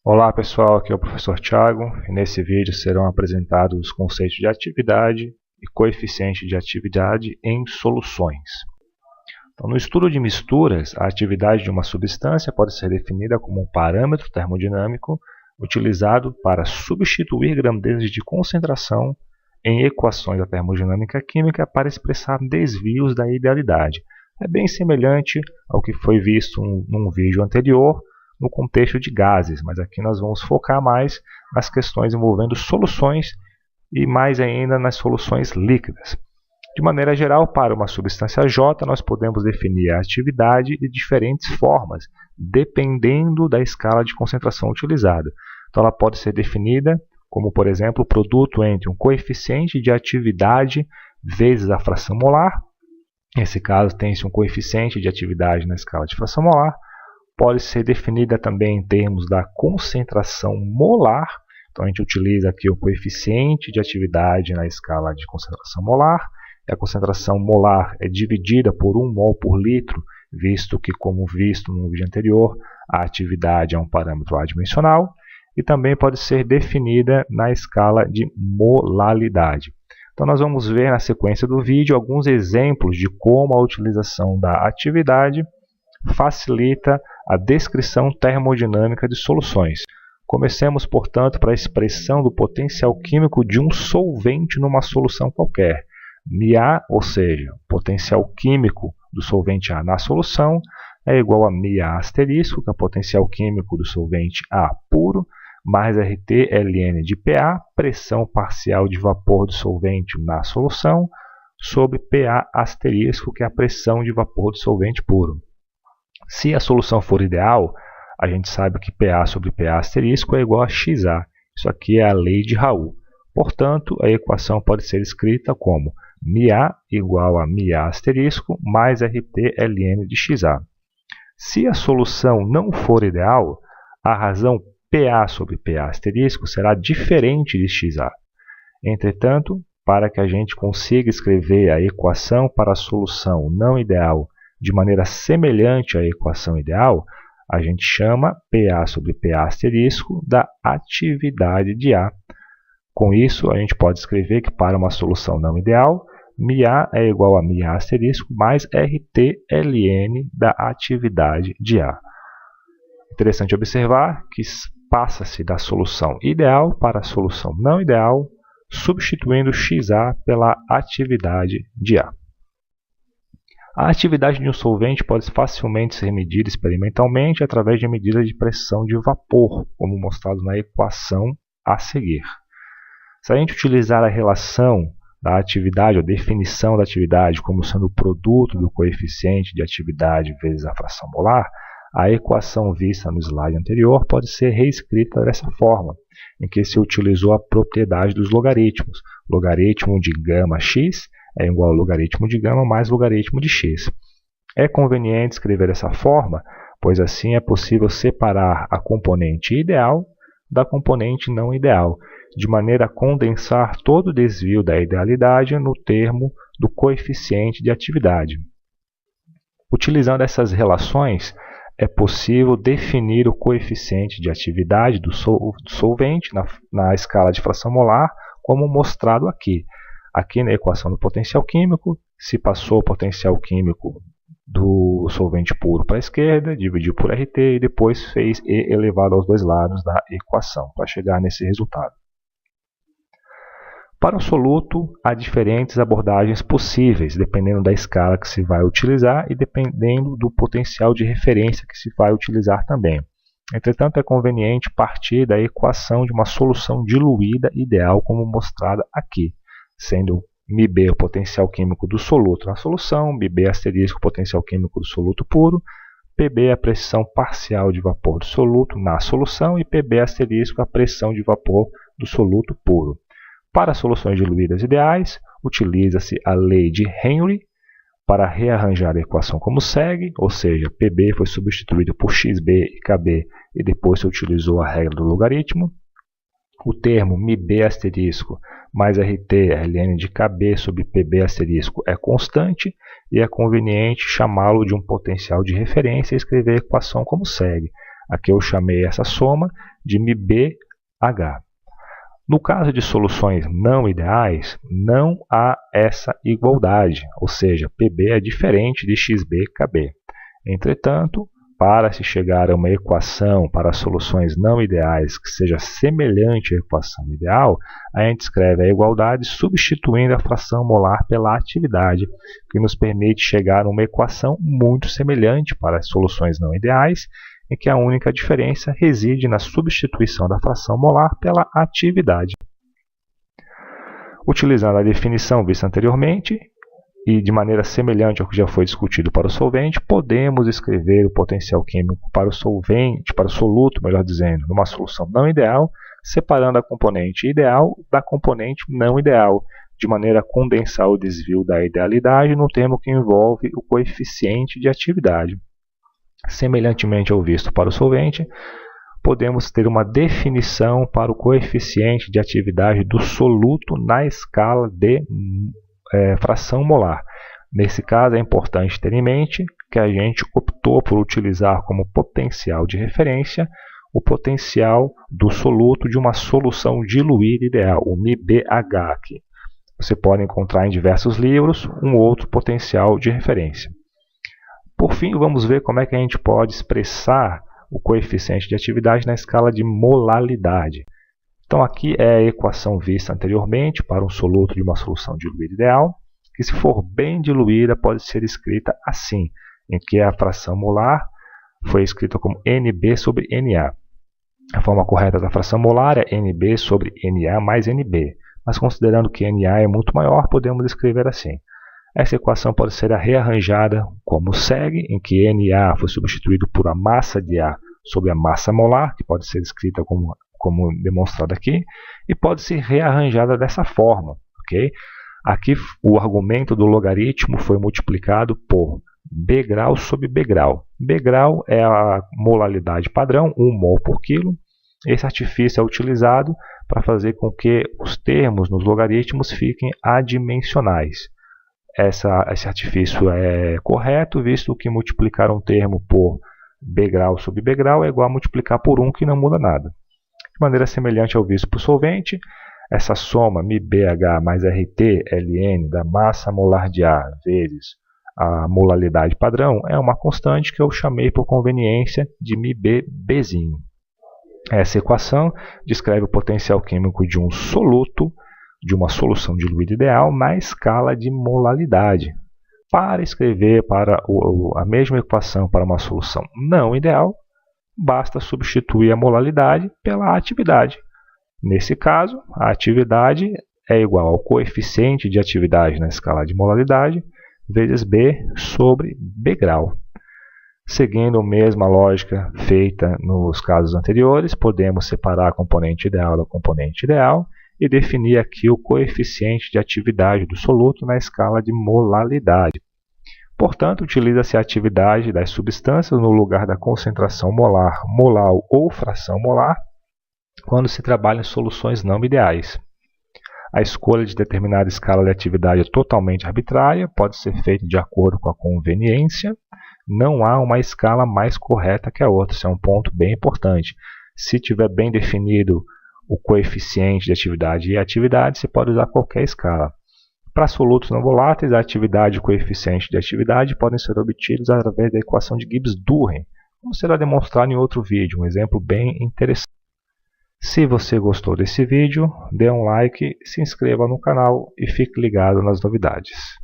Olá pessoal, aqui é o professor Thiago e nesse vídeo serão apresentados os conceitos de atividade e coeficiente de atividade em soluções. Então, no estudo de misturas, a atividade de uma substância pode ser definida como um parâmetro termodinâmico utilizado para substituir grandezas de concentração em equações da termodinâmica química para expressar desvios da idealidade. É bem semelhante ao que foi visto num vídeo anterior, no contexto de gases, mas aqui nós vamos focar mais nas questões envolvendo soluções e mais ainda nas soluções líquidas. De maneira geral, para uma substância J, nós podemos definir a atividade de diferentes formas, dependendo da escala de concentração utilizada. Então, ela pode ser definida como, por exemplo, o produto entre um coeficiente de atividade vezes a fração molar. Nesse caso, tem-se um coeficiente de atividade na escala de fração molar. Pode ser definida também em termos da concentração molar. Então, a gente utiliza aqui o coeficiente de atividade na escala de concentração molar. A concentração molar é dividida por 1 mol por litro, visto que, como visto no vídeo anterior, a atividade é um parâmetro adimensional. E também pode ser definida na escala de molalidade. Então, nós vamos ver na sequência do vídeo alguns exemplos de como a utilização da atividade facilita a descrição termodinâmica de soluções. Comecemos, portanto, para a expressão do potencial químico de um solvente numa solução qualquer. μA, ou seja, o potencial químico do solvente A na solução, é igual a μA asterisco, que é o potencial químico do solvente A puro, mais RT ln de PA, pressão parcial de vapor do solvente na solução, sobre PA asterisco, que é a pressão de vapor do solvente puro. Se a solução for ideal, a gente sabe que PA sobre PA asterisco é igual a XA. Isso aqui é a lei de Raoult. Portanto, a equação pode ser escrita como μA igual a μA asterisco mais RT ln de XA. Se a solução não for ideal, a razão PA sobre PA asterisco será diferente de XA. Entretanto, para que a gente consiga escrever a equação para a solução não ideal de maneira semelhante à equação ideal, a gente chama PA sobre PA asterisco da atividade de A. Com isso, a gente pode escrever que para uma solução não ideal, μA é igual a μA asterisco mais RT ln da atividade de A. Interessante observar que passa-se da solução ideal para a solução não ideal, substituindo XA pela atividade de A. A atividade de um solvente pode facilmente ser medida experimentalmente através de medidas de pressão de vapor, como mostrado na equação a seguir. Se a gente utilizar a relação da atividade, ou definição da atividade, como sendo o produto do coeficiente de atividade vezes a fração molar, a equação vista no slide anterior pode ser reescrita dessa forma, em que se utilizou a propriedade dos logaritmos. Logaritmo de γx é igual ao logaritmo de γ mais logaritmo de x. É conveniente escrever dessa forma, pois assim é possível separar a componente ideal da componente não ideal, de maneira a condensar todo o desvio da idealidade no termo do coeficiente de atividade. Utilizando essas relações, é possível definir o coeficiente de atividade do solvente na escala de fração molar, como mostrado aqui. Aqui na equação do potencial químico, se passou o potencial químico do solvente puro para a esquerda, dividiu por RT e depois fez E elevado aos dois lados da equação, para chegar nesse resultado. Para o soluto, há diferentes abordagens possíveis, dependendo da escala que se vai utilizar e dependendo do potencial de referência que se vai utilizar também. Entretanto, é conveniente partir da equação de uma solução diluída ideal, como mostrada aqui, sendo μB o potencial químico do soluto na solução, μB asterisco o potencial químico do soluto puro, PB a pressão parcial de vapor do soluto na solução e PB asterisco a pressão de vapor do soluto puro. Para soluções diluídas ideais, utiliza-se a lei de Henry para rearranjar a equação como segue, ou seja, PB foi substituído por XB e KB e depois se utilizou a regra do logaritmo. O termo μB asterisco mais RT ln de KB sobre PB asterisco é constante e é conveniente chamá-lo de um potencial de referência e escrever a equação como segue. Aqui eu chamei essa soma de MIBH. No caso de soluções não ideais, não há essa igualdade, ou seja, PB é diferente de XB-KB. Entretanto, para se chegar a uma equação para soluções não ideais que seja semelhante à equação ideal, a gente escreve a igualdade substituindo a fração molar pela atividade, que nos permite chegar a uma equação muito semelhante para as soluções não ideais, em que a única diferença reside na substituição da fração molar pela atividade. Utilizando a definição vista anteriormente, e de maneira semelhante ao que já foi discutido para o solvente, podemos escrever o potencial químico para o solvente, para o soluto, melhor dizendo, numa solução não ideal, separando a componente ideal da componente não ideal, de maneira a condensar o desvio da idealidade no termo que envolve o coeficiente de atividade. Semelhantemente ao visto para o solvente, podemos ter uma definição para o coeficiente de atividade do soluto na escala de fração molar. Nesse caso, é importante ter em mente que a gente optou por utilizar como potencial de referência o potencial do soluto de uma solução diluída ideal, o MIBH aqui. Você pode encontrar em diversos livros um outro potencial de referência. Por fim, vamos ver como é que a gente pode expressar o coeficiente de atividade na escala de molalidade. Então aqui é a equação vista anteriormente para um soluto de uma solução diluída ideal, que se for bem diluída pode ser escrita assim, em que a fração molar foi escrita como NB sobre NA. A forma correta da fração molar é NB sobre NA mais NB, mas considerando que NA é muito maior, podemos escrever assim. Essa equação pode ser rearranjada como segue, em que NA foi substituído por a massa de A sobre a massa molar, que pode ser escrita como demonstrado aqui, e pode ser rearranjada dessa forma. Okay? Aqui o argumento do logaritmo foi multiplicado por B grau sobre B grau. B grau é a molalidade padrão, 1 mol por quilo. Esse artifício é utilizado para fazer com que os termos nos logaritmos fiquem adimensionais. Esse artifício é correto, visto que multiplicar um termo por B grau sobre B grau é igual a multiplicar por 1, que não muda nada. De maneira semelhante ao visto para o solvente, essa soma MIBH mais RT ln da massa molar de A vezes a molalidade padrão é uma constante que eu chamei por conveniência de MIBBzinho. Essa equação descreve o potencial químico de um soluto de uma solução diluída ideal na escala de molalidade. Para escrever a mesma equação para uma solução não ideal, basta substituir a molalidade pela atividade. Nesse caso, a atividade é igual ao coeficiente de atividade na escala de molalidade vezes B sobre B grau. Seguindo a mesma lógica feita nos casos anteriores, podemos separar a componente ideal da componente ideal e definir aqui o coeficiente de atividade do soluto na escala de molalidade. Portanto, utiliza-se a atividade das substâncias no lugar da concentração molar, molal ou fração molar, quando se trabalha em soluções não ideais. A escolha de determinada escala de atividade é totalmente arbitrária, pode ser feita de acordo com a conveniência. Não há uma escala mais correta que a outra, isso é um ponto bem importante. Se tiver bem definido o coeficiente de atividade e a atividade, você pode usar qualquer escala. Para solutos não voláteis, a atividade e o coeficiente de atividade podem ser obtidos através da equação de Gibbs-Durren, como será demonstrado em outro vídeo, um exemplo bem interessante. Se você gostou desse vídeo, dê um like, se inscreva no canal e fique ligado nas novidades.